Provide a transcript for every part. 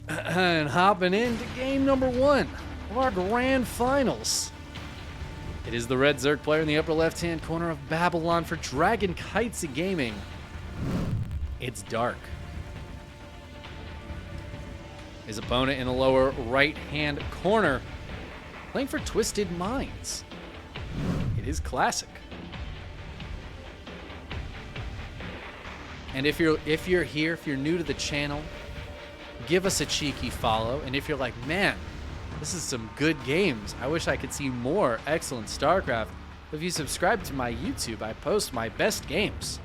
And hopping into game number 1 of our grand finals. It is the red Zerg player in the upper left-hand corner of Babylon for Dragon Kites Gaming. It's Dark. His opponent in the lower right-hand corner, playing for Twisted Minds. It is Classic. And if you're here, if you're new to the channel, give us a cheeky follow. And if you're like, man, this is some good games, I wish I could see more excellent StarCraft. If you subscribe to my YouTube, I post my best games.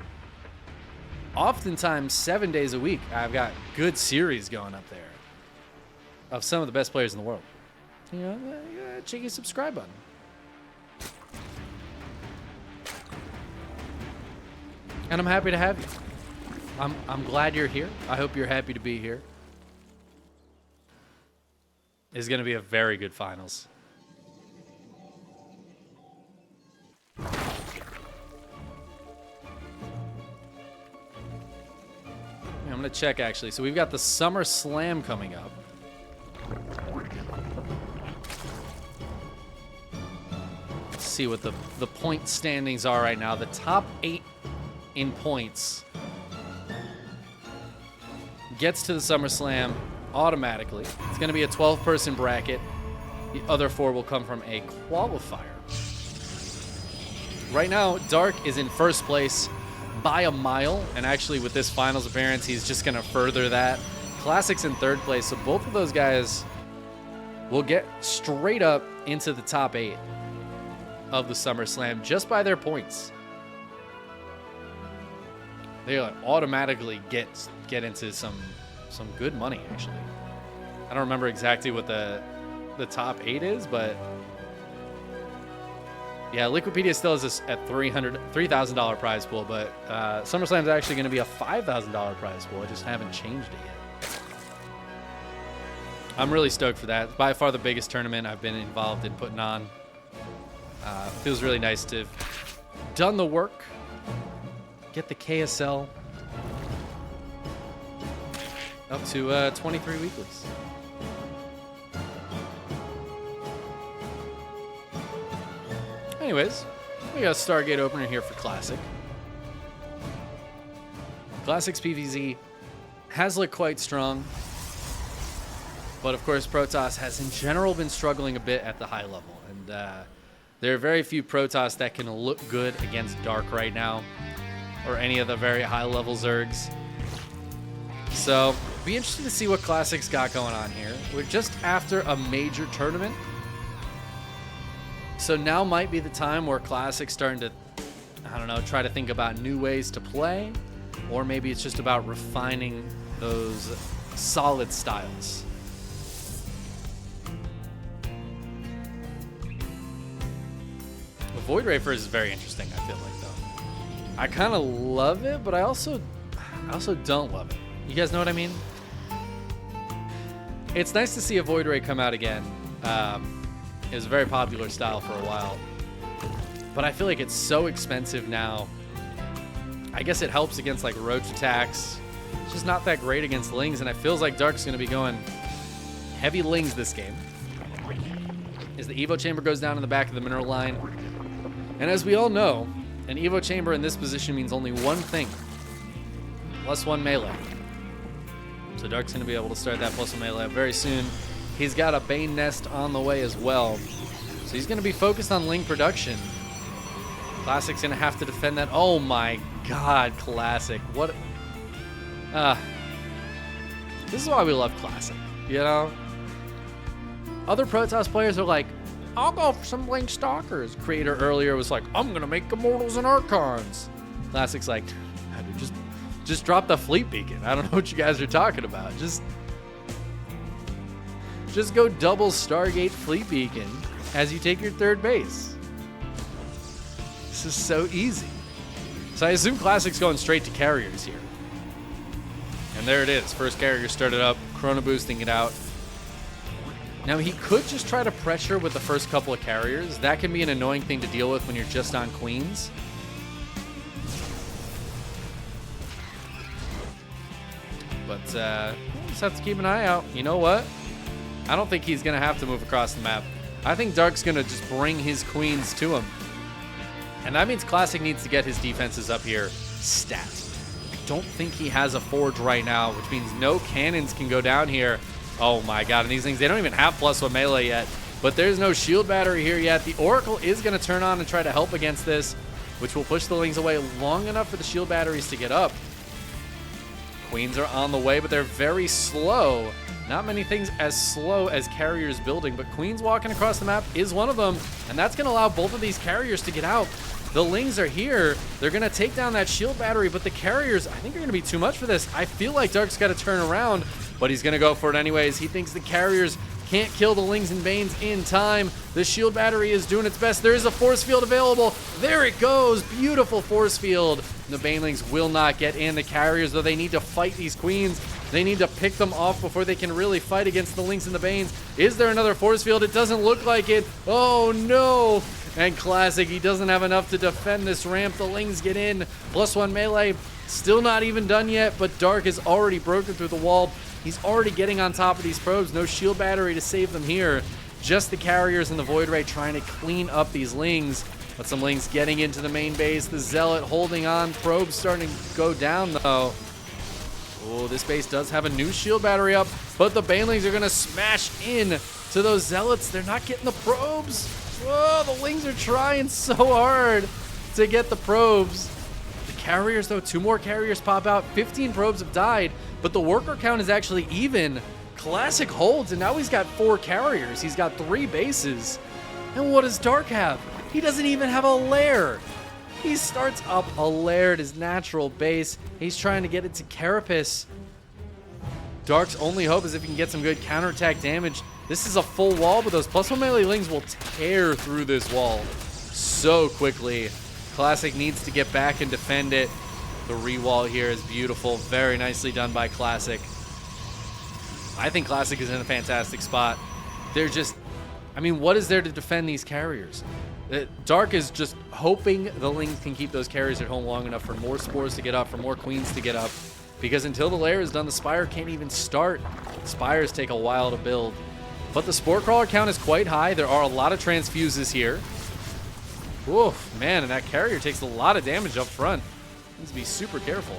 Oftentimes 7 days a week. I've got good series going up there of some of the best players in the world. You know, cheeky subscribe button. And I'm happy to have you. I'm glad you're here. I hope you're happy to be here. It's going to be a very good finals. I'm going to check, actually. So we've got the Summer Slam coming up. Let's see what the point standings are right now. The top 8 in points gets to the Summer Slam automatically. It's going to be a 12-person bracket. The other 4 will come from a qualifier. Right now, Dark is in first place by a mile, and actually with this finals appearance, he's just going to further that. Classic's in third place, so both of those guys will get straight up into the top 8 of the Summer Slam just by their points. They automatically get into some good money, actually. I don't remember exactly what the top 8 is, but yeah, Liquipedia still has this at $3,000 prize pool, but SummerSlam is actually going to be a $5,000 prize pool. I just haven't changed it yet. I'm really stoked for that. It's by far the biggest tournament I've been involved in putting on. Feels really nice to have done the work, get the KSL up to 23 weeklies. Anyways, we got a Stargate opener here for Classic. Classic's PvZ has looked quite strong, but of course Protoss has in general been struggling a bit at the high level, and there are very few Protoss that can look good against Dark right now, or any of the very high level Zergs. So, be interested to see what Classic's got going on here. We're just after a major tournament, so now might be the time where Classic's starting to, I don't know, try to think about new ways to play, or maybe it's just about refining those solid styles. The Void Rafer is very interesting, I feel like, though. I kind of love it, but I also don't love it. You guys know what I mean? It's nice to see a Void Ray come out again. It was a very popular style for a while, but I feel like it's so expensive now. I guess it helps against like roach attacks. It's just not that great against Lings, and it feels like Dark's going to be going heavy Lings this game. As the Evo Chamber goes down in the back of the mineral line. And as we all know, an Evo Chamber in this position means only one thing. +1 melee. So Dark's going to be able to start that +1 melee very soon. He's got a Bane Nest on the way as well. So he's going to be focused on Ling production. Classic's going to have to defend that. Oh my god, Classic. What? This is why we love Classic, you know? Other Protoss players are like, I'll go for some Ling Stalkers. Creator earlier was like, I'm going to make Immortals and Archons. Classic's like, dude, just drop the Fleet Beacon. I don't know what you guys are talking about. Just go double Stargate Fleet Beacon as you take your third base. This is so easy. So I assume Classic's going straight to carriers here. And there it is. First carrier started up, chrono boosting it out. Now he could just try to pressure with the first couple of carriers. That can be an annoying thing to deal with when you're just on queens. But just have to keep an eye out. You know what? I don't think he's going to have to move across the map. I think Dark's going to just bring his queens to him. And that means Classic needs to get his defenses up here stat. I don't think he has a forge right now, which means no cannons can go down here. Oh my god, and these things, they don't even have +1 melee yet. But there's no shield battery here yet. The Oracle is going to turn on and try to help against this, which will push the Lings away long enough for the shield batteries to get up. Queens are on the way, but they're very slow. Not many things as slow as carriers building, but Queens walking across the map is one of them, and that's going to allow both of these carriers to get out. The Lings are here. They're going to take down that shield battery, but the carriers, I think, are going to be too much for this. I feel like Dark's got to turn around, but he's going to go for it anyways. He thinks the carriers can't kill the Lings and Banes in time. The shield battery is doing its best. There is a force field available. There it goes. Beautiful force field. The Banelings will not get in. The carriers, though, they need to fight these Queens. They need to pick them off before they can really fight against the Lings and the Banes. Is there another force field? It doesn't look like it. Oh, no. And Classic, he doesn't have enough to defend this ramp. The Lings get in. +1 melee. Still not even done yet, but Dark is already broken through the wall. He's already getting on top of these probes. No shield battery to save them here. Just the carriers and the Void Ray trying to clean up these Lings. But some Lings getting into the main base. The Zealot holding on. Probes starting to go down, though. Oh, this base does have a new shield battery up, but the Banelings are going to smash in to those Zealots. They're not getting the probes. Whoa, the Lings are trying so hard to get the probes. The carriers, though, 2 more carriers pop out. 15 probes have died, but the worker count is actually even. Classic holds, and now he's got 4 carriers. He's got 3 bases. And what does Dark have? He doesn't even have a lair. He starts up a lair at his natural base. He's trying to get it to Carapace. Dark's only hope is if he can get some good counterattack damage. This is a full wall, but those +1 melee Lings will tear through this wall so quickly. Classic needs to get back and defend it. The re-wall here is beautiful. Very nicely done by Classic. I think Classic is in a fantastic spot. They're just, I mean, what is there to defend these carriers? Dark is just hoping the Lings can keep those carriers at home long enough for more spores to get up, for more Queens to get up. Because until the lair is done, the Spire can't even start. Spires take a while to build. But the Spore Crawler count is quite high. There are a lot of transfuses here. Oof, man, and that carrier takes a lot of damage up front. Needs to be super careful.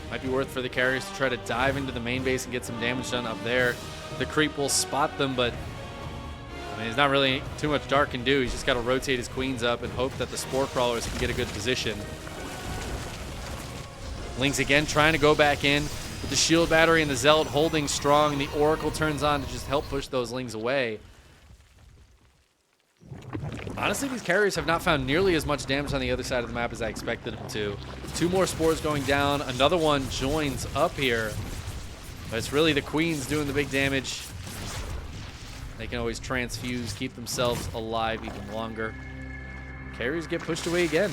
Might be worth for the carriers to try to dive into the main base and get some damage done up there. The creep will spot them, but I mean, there's not really too much Dark can do. He's just got to rotate his Queens up and hope that the Spore Crawlers can get a good position. Lings again trying to go back in with the shield battery and the Zealot holding strong. And the Oracle turns on to just help push those Lings away. Honestly, these carriers have not found nearly as much damage on the other side of the map as I expected them to. 2 more spores going down. Another one joins up here. But it's really the Queens doing the big damage. They can always transfuse, keep themselves alive even longer. Carriers get pushed away again.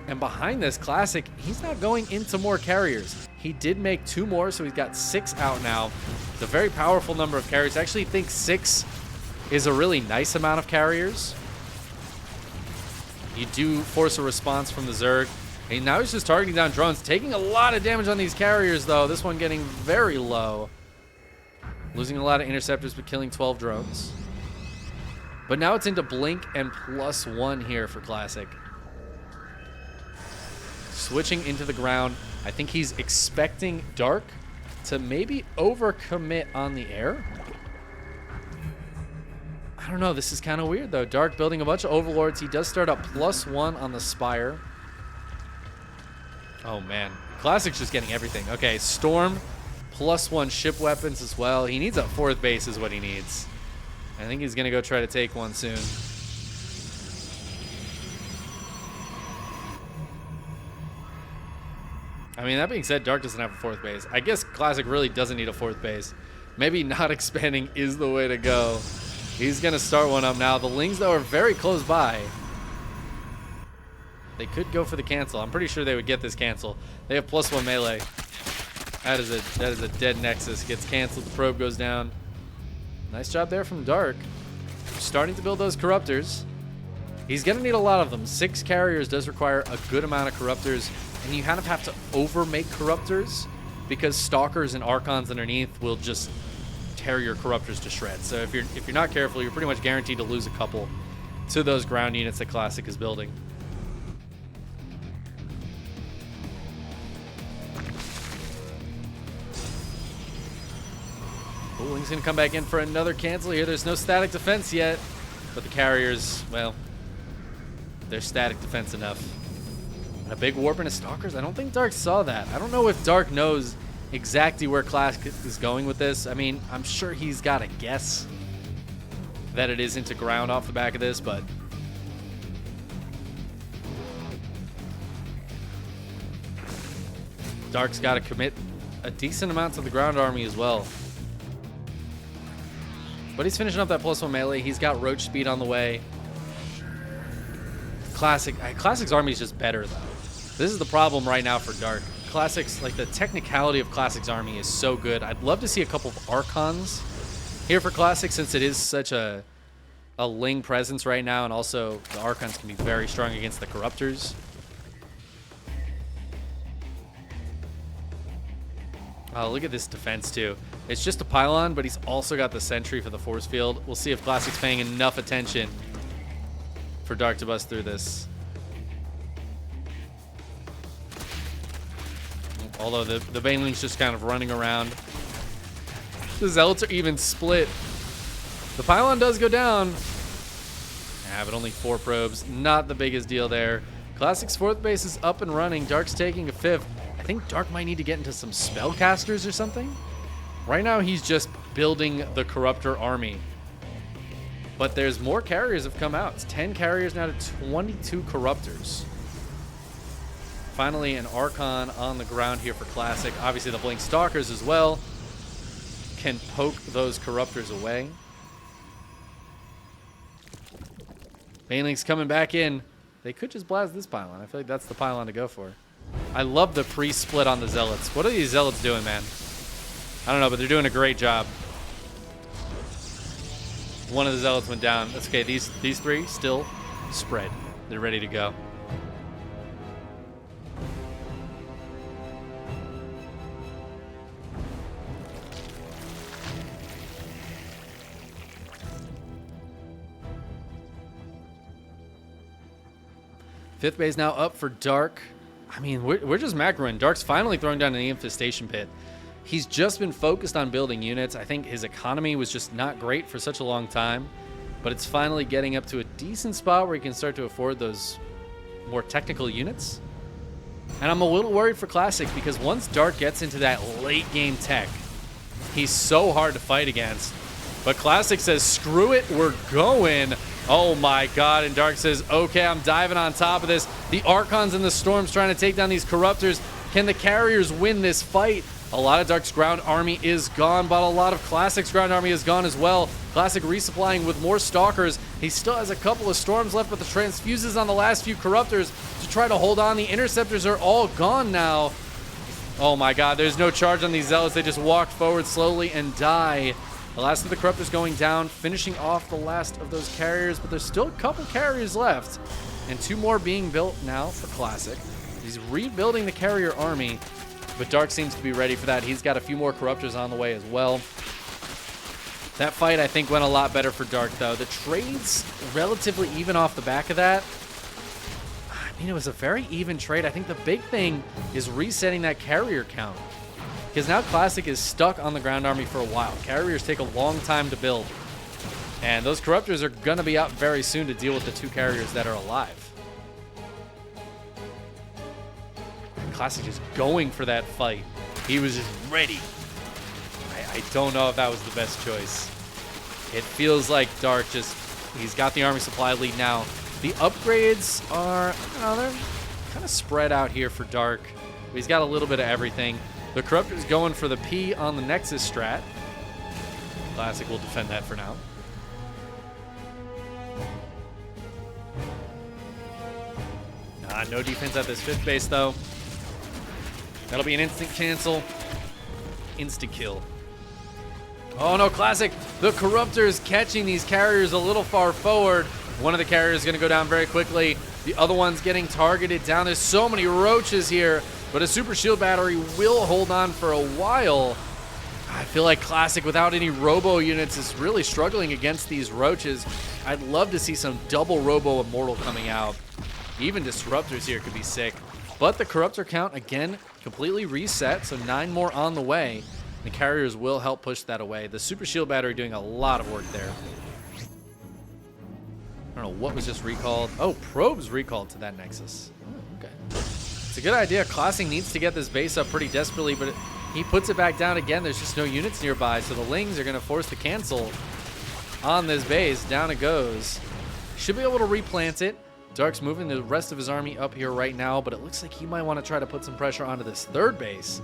And behind this, Classic, he's not going into more carriers. He did make 2 more, so he's got 6 out now. It's a very powerful number of carriers. I actually think 6 is a really nice amount of carriers. You do force a response from the Zerg. And now he's just targeting down drones, taking a lot of damage on these carriers, though. This one getting very low. Losing a lot of interceptors, but killing 12 drones. But now it's into Blink and +1 here for Classic. Switching into the ground. I think he's expecting Dark to maybe overcommit on the air. I don't know. This is kind of weird, though. Dark building a bunch of Overlords. He does start up +1 on the Spire. Oh, man. Classic's just getting everything. Okay, Storm, +1 ship weapons as well. He needs a 4th base is what he needs. I think he's going to go try to take one soon. I mean, that being said, Dark doesn't have a 4th base. I guess Classic really doesn't need a 4th base. Maybe not expanding is the way to go. He's going to start one up now. The Lings, though, are very close by. They could go for the cancel. I'm pretty sure they would get this cancel. They have +1 melee. That is a dead Nexus. Gets canceled. The probe goes down. Nice job there from Dark. Starting to build those Corruptors. He's going to need a lot of them. 6 carriers does require a good amount of Corruptors. and you kind of have to over-make Corruptors because Stalkers and Archons underneath will just tear your Corruptors to shreds. So if you're not careful, you're pretty much guaranteed to lose a couple to those ground units that Classic is building. Link's going to come back in for another cancel here. There's no static defense yet, but the carriers, well, they're static defense enough. And a big warp into Stalkers? I don't think Dark saw that. I don't know if Dark knows exactly where Classic is going with this. I mean, I'm sure he's got a guess that it is into ground off the back of this, but Dark's got to commit a decent amount to the ground army as well. But he's finishing up that +1 melee. He's got roach speed on the way. Classic's army is just better, though. This is the problem right now for Dark. Classic's, like, the technicality of Classic's army is so good. I'd love to see a couple of Archons here for Classic, since it is such a Ling presence right now, and also the Archons can be very strong against the Corruptors. Oh, look at this defense, too. It's just a pylon, but he's also got the sentry for the force field. We'll see if Classic's paying enough attention for Dark to bust through this. Although the Baneling's just kind of running around. The Zealots are even split. The pylon does go down. Yeah, but only 4 probes. Not the biggest deal there. Classic's 4th base is up and running. Dark's taking a 5th. I think Dark might need to get into some spellcasters or something. Right now, he's just building the Corruptor army. But there's more carriers have come out. It's 10 carriers now to 22 Corruptors. Finally, an Archon on the ground here for Classic. Obviously, the Blink Stalkers as well can poke those Corruptors away. Baneling's coming back in. They could just blast this pylon. I feel like that's the pylon to go for. I love the pre-split on the Zealots. What are these Zealots doing, man? I don't know, but they're doing a great job. One of the Zealots went down. That's okay. These 3 still spread. They're ready to go. Fifth base now up for Dark. I mean, we're just macroing. Dark's finally throwing down an infestation pit. He's just been focused on building units. I think his economy was just not great for such a long time, but it's finally getting up to a decent spot where he can start to afford those more technical units. And I'm a little worried for Classic because once Dark gets into that late game tech, he's so hard to fight against. But Classic says, screw it, we're going. Oh my God, and Dark says, okay, I'm diving on top of this. The Archons and the Storms trying to take down these Corruptors. Can the carriers win this fight? A lot of Dark's ground army is gone, but a lot of Classic's ground army is gone as well. Classic resupplying with more Stalkers. He still has a couple of Storms left, but the transfuses on the last few Corruptors to try to hold on. The Interceptors are all gone now. Oh my God, there's no charge on these Zealots. They just walk forward slowly and die. The last of the Corruptors going down, finishing off the last of those carriers, but there's still a couple carriers left. And 2 more being built now for Classic. He's rebuilding the carrier army, but Dark seems to be ready for that. He's got a few more Corruptors on the way as well. That fight, I think, went a lot better for Dark, though. The trades relatively even off the back of that. I mean, it was a very even trade. I think the big thing is resetting that carrier count, because now Classic is stuck on the ground army for a while. Carriers take a long time to build, and those Corruptors are going to be out very soon to deal with the 2 carriers that are alive. Classic just going for that fight. He was just ready. I don't know if that was the best choice. It feels like Dark he's got the army supply lead now. The upgrades are, they're kind of spread out here for Dark. He's got a little bit of everything. The Corruptor's going for the P on the Nexus strat. Classic will defend that for now. No defense at this 5th base, though. That'll be an instant cancel. Insta-kill. Oh, no, Classic. The Corruptor is catching these carriers a little far forward. One of the carriers is going to go down very quickly. The other one's getting targeted down. There's so many roaches here, but a super shield battery will hold on for a while. I feel like Classic without any robo units is really struggling against these roaches. I'd love to see some double robo immortal coming out. Even disruptors here could be sick. But the corruptor count, again, completely reset, so 9 more on the way. The carriers will help push that away. The super shield battery doing a lot of work there. I don't know what was just recalled. Oh, probes recalled to that Nexus. Oh, okay. It's a good idea. Classic needs to get this base up pretty desperately, but he puts it back down again. There's just no units nearby, so the Lings are going to force the cancel on this base. Down it goes. Should be able to replant it. Dark's moving the rest of his army up here right now, but it looks like he might want to try to put some pressure onto this third base.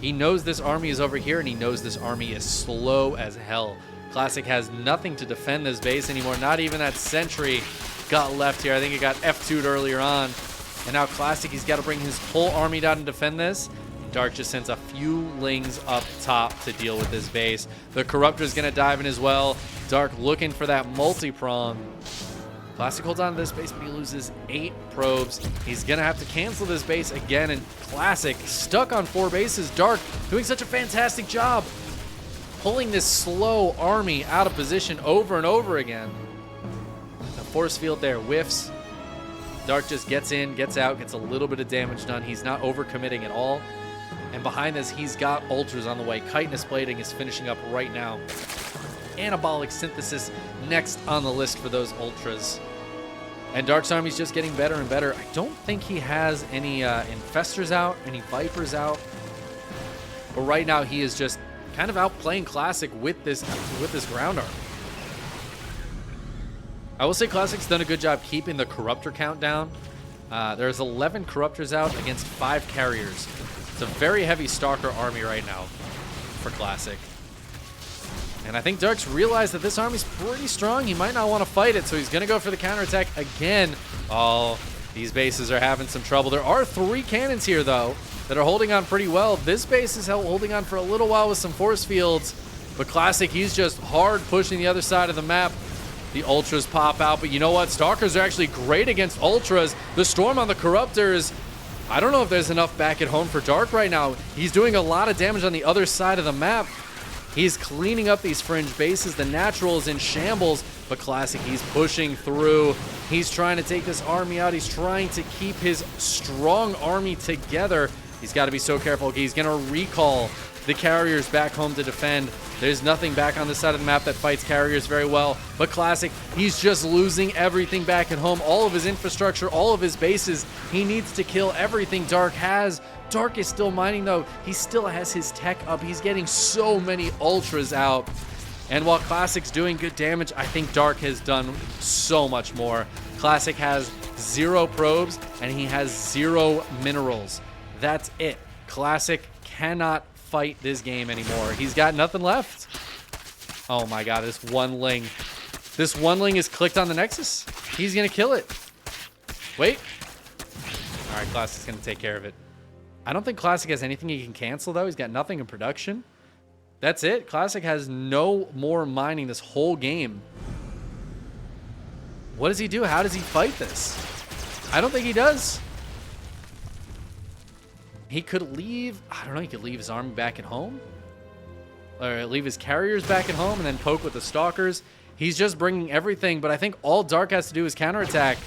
He knows this army is over here, and he knows this army is slow as hell. Classic has nothing to defend this base anymore. Not even that sentry got left here. I think it got F2'd earlier on. And now Classic, he's got to bring his whole army down and defend this. Dark just sends a few Lings up top to deal with this base. The Corruptor's going to dive in as well. Dark looking for that multi-prong. Classic holds on to this base, but he loses 8 probes. He's going to have to cancel this base again, and Classic stuck on 4 bases. Dark doing such a fantastic job pulling this slow army out of position over and over again. The force field there whiffs. Dark just gets in, gets out, gets a little bit of damage done. He's not overcommitting at all. And behind this, he's got ultras on the way. Chitinous plating is finishing up right now. Anabolic synthesis next on the list for those ultras. And Dark's army's just getting better and better. I don't think he has any infestors out, any vipers out. But right now he is just kind of outplaying Classic with this ground army. I will say Classic's done a good job keeping the corruptor count down. There's 11 corruptors out against 5 carriers. It's a very heavy stalker army right now for Classic. And I think Dark's realized that this army's pretty strong. He might not want to fight it, so he's going to go for the counterattack again. Oh, these bases are having some trouble. There are 3 cannons here, though, that are holding on pretty well. This base is holding on for a little while with some force fields. But Classic, he's just hard pushing the other side of the map. The Ultras pop out, but you know what? Stalkers are actually great against Ultras. The Storm on the Corruptors, I don't know if there's enough back at home for Dark right now. He's doing a lot of damage on the other side of the map. He's cleaning up these fringe bases. The Natural is in shambles, but Classic, he's pushing through. He's trying to take this army out. He's trying to keep his strong army together. He's got to be so careful. Okay, he's going to recall the carriers back home to defend. There's nothing back on this side of the map that fights carriers very well. But Classic, he's just losing everything back at home. All of his infrastructure, all of his bases. He needs to kill everything Dark has. Dark is still mining, though. He still has his tech up. He's getting so many ultras out. And while Classic's doing good damage, I think Dark has done so much more. Classic has 0 probes, and he has 0 minerals. That's it. Classic cannot fight this game anymore. He's got nothing left. Oh my god, this one Ling. This one Ling is clicked on the Nexus. He's going to kill it. Wait. All right, Classic's going to take care of it. I don't think Classic has anything he can cancel, though. He's got nothing in production. That's it. Classic has no more mining this whole game. What does he do? How does he fight this? I don't think he does. He could leave, I don't know, he could leave his army back at home. Or leave his carriers back at home and then poke with the stalkers. He's just bringing everything, but I think all Dark has to do is counterattack.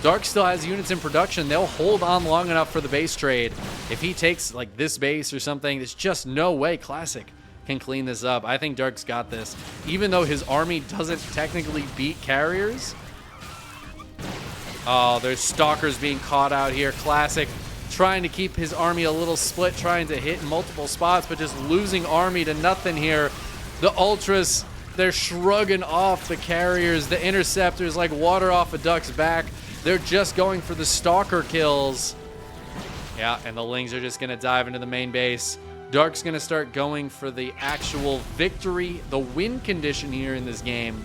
Dark still has units in production. They'll hold on long enough for the base trade. If he takes like this base or something, there's just no way Classic can clean this up. I think Dark's got this. Even though his army doesn't technically beat carriers. Oh, there's stalkers being caught out here. Classic trying to keep his army a little split, trying to hit in multiple spots, but just losing army to nothing here. The Ultras, they're shrugging off the carriers. The Interceptors like water off a duck's back. They're just going for the stalker kills. Yeah, and the Lings are just going to dive into the main base. Dark's going to start going for the actual victory, the win condition here in this game,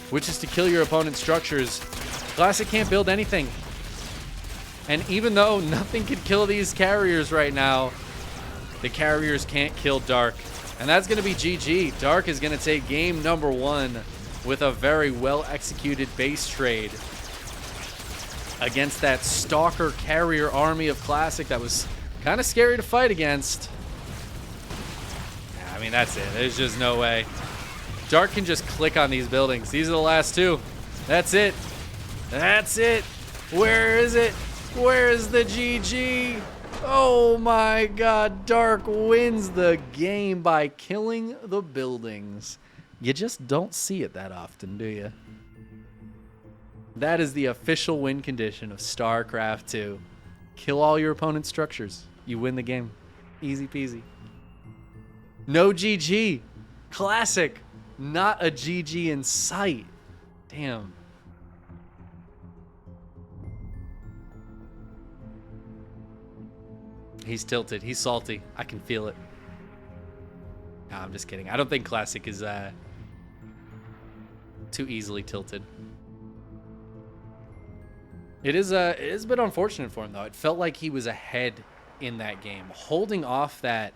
which is to kill your opponent's structures. Classic can't build anything. And even though nothing could kill these carriers right now, the carriers can't kill Dark. And that's going to be GG. Dark is going to take game number 1 with a very well-executed base trade. against that Stalker Carrier army of Classic that was kind of scary to fight against. I mean, that's it. There's just no way. Dark can just click on these buildings. These are the last two. That's it. That's it. Where is it? Where is the GG? Oh my God. Dark wins the game by killing the buildings. You just don't see it that often, do you? That is the official win condition of StarCraft 2. Kill all your opponent's structures. You win the game. Easy peasy. No GG. Classic. Not a GG in sight. Damn. He's tilted. He's salty. I can feel it. No, I'm just kidding. I don't think Classic is too easily tilted. It is a bit unfortunate for him, though. It felt like he was ahead in that game. Holding off that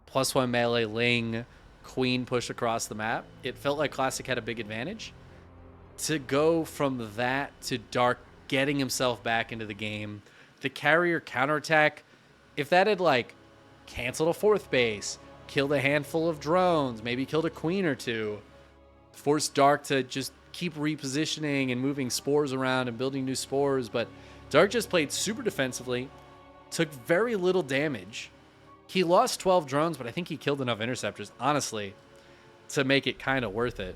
+1 melee Ling Queen push across the map, it felt like Classic had a big advantage. To go from that to Dark getting himself back into the game, the carrier counterattack, if that had like canceled a 4th base, killed a handful of drones, maybe killed a queen or two, forced Dark to just keep repositioning and moving spores around and building new spores, but Dark just played super defensively, took very little damage. He lost 12 drones, but I think he killed enough interceptors, honestly, to make it kind of worth it.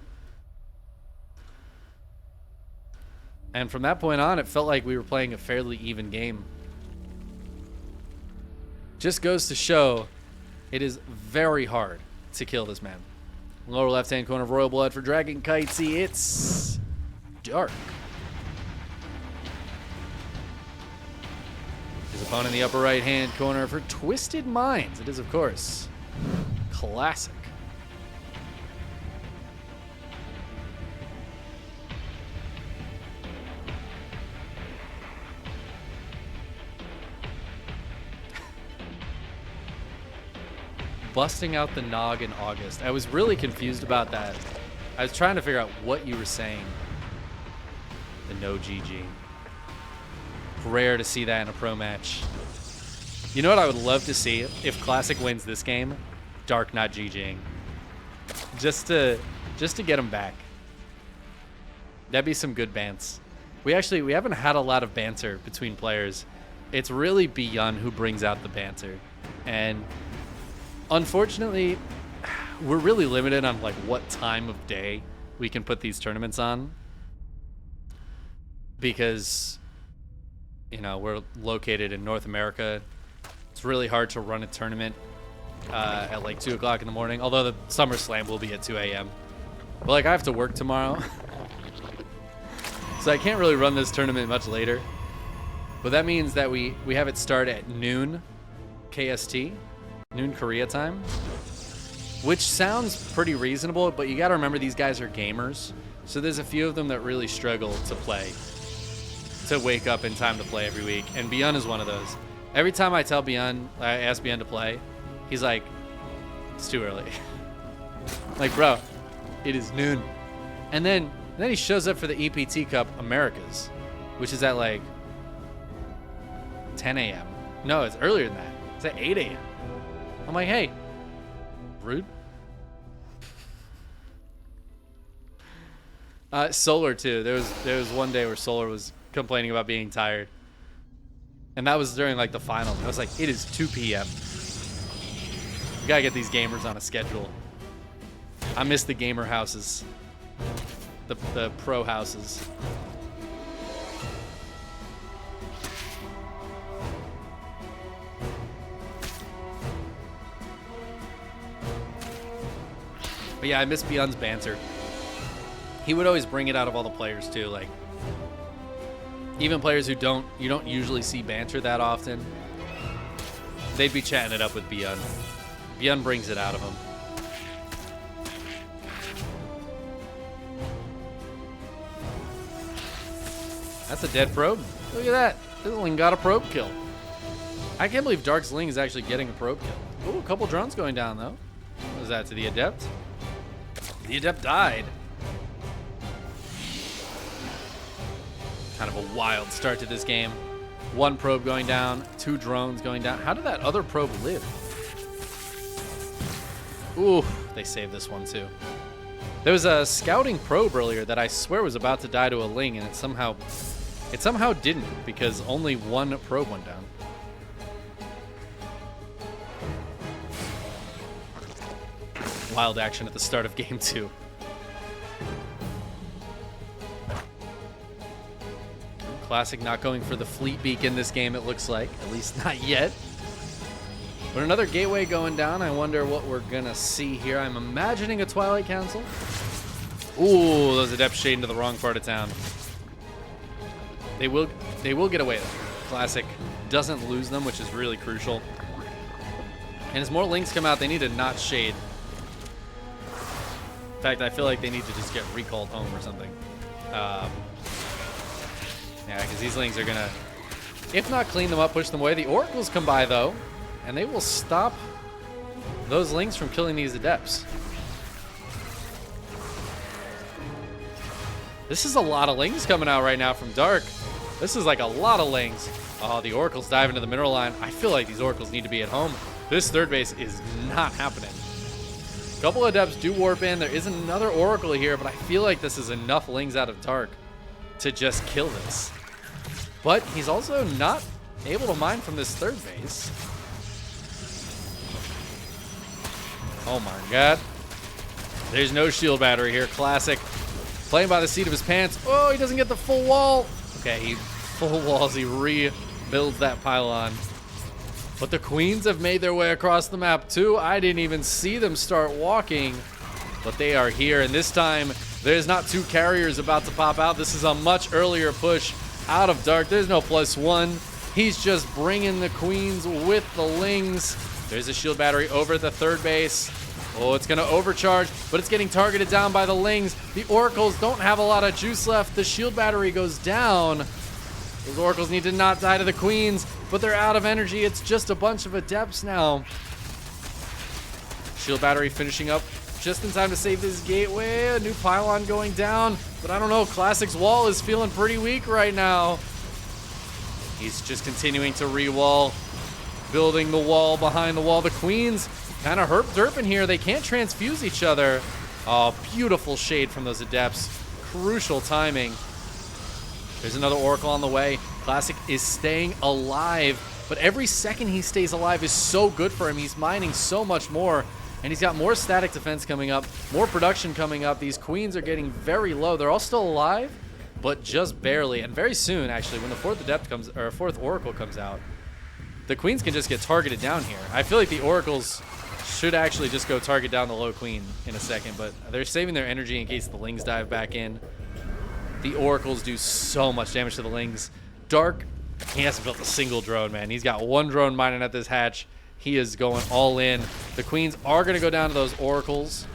And from that point on, it felt like we were playing a fairly even game. Just goes to show it is very hard to kill this man. Lower left-hand corner of Royal Blood for Dragon Kitesy. It's Dark. His opponent in the upper right-hand corner for Twisted Minds. It is, of course, Classic. Busting out the Nog in August. I was really confused about that. I was trying to figure out what you were saying. The no GG. Rare to see that in a pro match. You know what I would love to see? If Classic wins this game, Dark not GGing. Just to get him back. That'd be some good bants. We haven't had a lot of banter between players. It's really Beyond who brings out the banter. And unfortunately, we're really limited on like what time of day we can put these tournaments on, because you know we're located in North America. It's really hard to run a tournament at like 2 o'clock in the morning. Although the SummerSlam will be at 2 a.m. But like I have to work tomorrow, so I can't really run this tournament much later. But that means that we have it start at noon KST. Noon Korea time, which sounds pretty reasonable, but you got to remember these guys are gamers, so there's a few of them that really struggle to wake up in time to play every week, and Beyond is one of those. Every time I ask Beyond to play, he's like, it's too early. Like, bro, it is noon. And then he shows up for the EPT Cup Americas, which is at like 10 a.m. No, it's earlier than that. It's at 8 a.m. I'm like, hey, rude. Solar too. There was one day where Solar was complaining about being tired, and that was during like the finals. I was like, it is 2 p.m. We gotta get these gamers on a schedule. I miss the gamer houses, the pro houses. But yeah, I miss Beyond's banter. He would always bring it out of all the players too. Like even players who you don't usually see banter that often, they'd be chatting it up with Beyond. Beyond brings it out of them. That's a dead probe. Look at that. This Ling got a probe kill. I can't believe Dark's Ling is actually getting a probe kill. Ooh, a couple drones going down though. What was that, to the Adept? The Adept died. Kind of a wild start to this game. 1 probe going down, 2 drones going down. How did that other probe live? Ooh, they saved this one too. There was a scouting probe earlier that I swear was about to die to a Ling, and it somehow didn't, because only 1 probe went down. Wild action at the start of game 2. Classic not going for the fleet beak in this game, it looks like. At least not yet. But another gateway going down. I wonder what we're going to see here. I'm imagining a Twilight Council. Ooh, those Adepts shade into the wrong part of town. They will get away though. Classic doesn't lose them, which is really crucial. And as more Lings come out, they need to not shade. In fact, I feel like they need to just get recalled home or something. Yeah, because these Lings are going to, if not clean them up, push them away. The Oracles come by, though, and they will stop those Lings from killing these Adepts. This is a lot of Lings coming out right now from Dark. This is like a lot of Lings. Oh, the Oracles dive into the mineral line. I feel like these Oracles need to be at home. This third base is not happening. A couple of Adepts do warp in. There is another Oracle here, but I feel like this is enough Lings out of Dark to just kill this. But he's also not able to mine from this third base. Oh my god. There's no shield battery here. Classic. Playing by the seat of his pants. Oh, he doesn't get the full wall. Okay, he full walls. He rebuilds that pylon. But the Queens have made their way across the map too. I didn't even see them start walking. But they are here, and this time there's not 2 carriers about to pop out. This is a much earlier push out of Dark. There's no +1. He's just bringing the Queens with the Lings. There's a shield battery over at the third base. Oh, it's going to overcharge, but it's getting targeted down by the Lings. The Oracles don't have a lot of juice left. The shield battery goes down. Those Oracles need to not die to the Queens, but they're out of energy. It's just a bunch of Adepts now. Shield battery finishing up just in time to save this gateway. A new pylon going down, but I don't know. Classic's wall is feeling pretty weak right now. He's just continuing to re-wall, building the wall behind the wall. The Queens kind of herp-derping here. They can't transfuse each other. Oh, beautiful shade from those Adepts. Crucial timing. There's another Oracle on the way. Classic is staying alive, but every second he stays alive is so good for him. He's mining so much more. And he's got more static defense coming up, more production coming up. These Queens are getting very low. They're all still alive, but just barely. And very soon, actually, when the 4th Adept comes, or 4th Oracle comes out, the Queens can just get targeted down here. I feel like the Oracles should actually just go target down the low Queen in a second, but they're saving their energy in case the Lings dive back in. The Oracles do so much damage to the Lings. Dark, he hasn't built a single drone, man. He's got 1 drone mining at this hatch. He is going all in. The Queens are going to go down to those Oracles.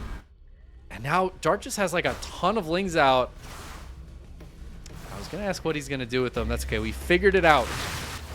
And now Dark just has like a ton of Lings out. I was going to ask what he's going to do with them. That's okay. We figured it out.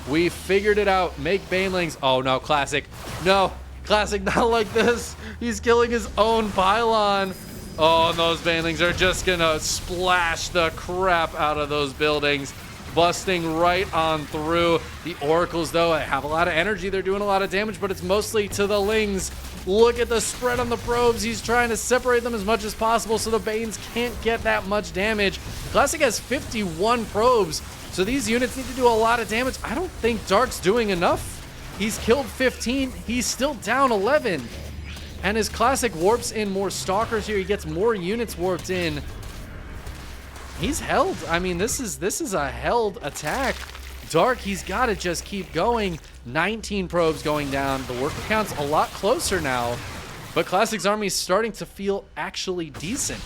We figured it out. Make Banelings. Oh, no. Classic. No. Classic, not like this. He's killing his own pylon. Oh, and those Banelings are just going to splash the crap out of those buildings, busting right on through. The Oracles, though, have a lot of energy. They're doing a lot of damage, but it's mostly to the Lings. Look at the spread on the probes. He's trying to separate them as much as possible so the Banes can't get that much damage. Classic has 51 probes, so these units need to do a lot of damage. I don't think Dark's doing enough. He's killed 15. He's still down 11. And his Classic warps in more Stalkers here. He gets more units warped in. He's held. I mean, this is a held attack. Dark, he's got to just keep going. 19 probes going down. The worker count's a lot closer now. But Classic's army is starting to feel actually decent.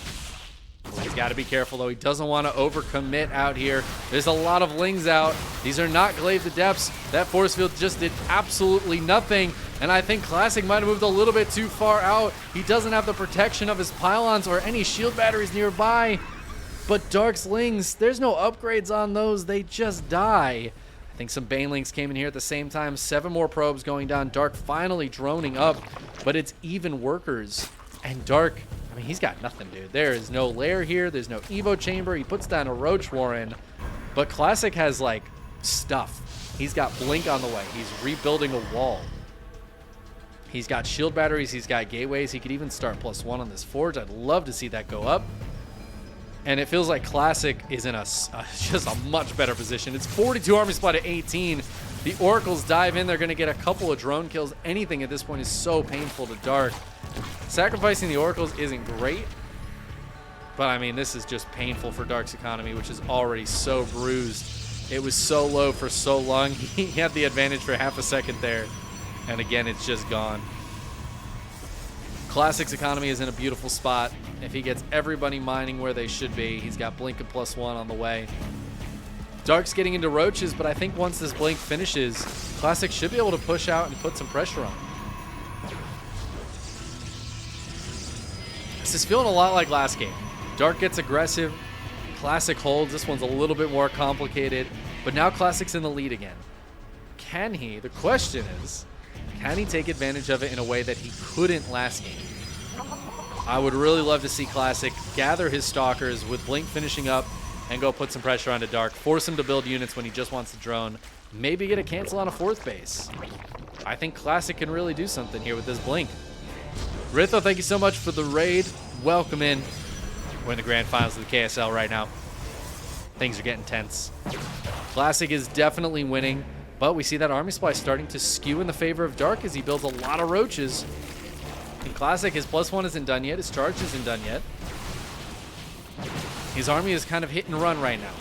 He's got to be careful, though. He doesn't want to overcommit out here. There's a lot of Lings out. These are not glaive Adepts. That force field just did absolutely nothing. And I think Classic might have moved a little bit too far out. He doesn't have the protection of his pylons or any shield batteries nearby. But Dark's Lings, there's no upgrades on those. They just die. I think some Banelings came in here at the same time. 7 more probes going down. Dark finally droning up. But it's even workers. And Dark, I mean, he's got nothing, dude. There is no lair here. There's no Evo chamber. He puts down a Roach Warren. But Classic has, like, stuff. He's got Blink on the way. He's rebuilding a wall. He's got shield batteries. He's got gateways. He could even start +1 on this forge. I'd love to see that go up. And it feels like Classic is in just a much better position. It's 42 army supply to 18. The Oracles dive in. They're going to get a couple of drone kills. Anything at this point is so painful to Dark. Sacrificing the Oracles isn't great. But, I mean, this is just painful for Dark's economy, which is already so bruised. It was so low for so long. He had the advantage for half a second there. And, again, it's just gone. Classic's economy is in a beautiful spot. If he gets everybody mining where they should be, he's got Blink and +1 on the way. Dark's getting into roaches, but I think once this Blink finishes, Classic should be able to push out and put some pressure on. This is feeling a lot like last game. Dark gets aggressive. Classic holds. This one's a little bit more complicated, but now Classic's in the lead again. Can he? The question is, can he take advantage of it in a way that he couldn't last game? I would really love to see Classic gather his Stalkers with Blink finishing up and go put some pressure onto Dark. Force him to build units when he just wants to drone. Maybe get a cancel on a 4th base. I think Classic can really do something here with this Blink. Ritho, thank you so much for the raid. Welcome in. We're in the grand finals of the KSL right now. Things are getting tense. Classic is definitely winning, but we see that army supply starting to skew in the favor of Dark as he builds a lot of roaches. And Classic, his +1 isn't done yet. His charge isn't done yet. His army is kind of hit and run right now.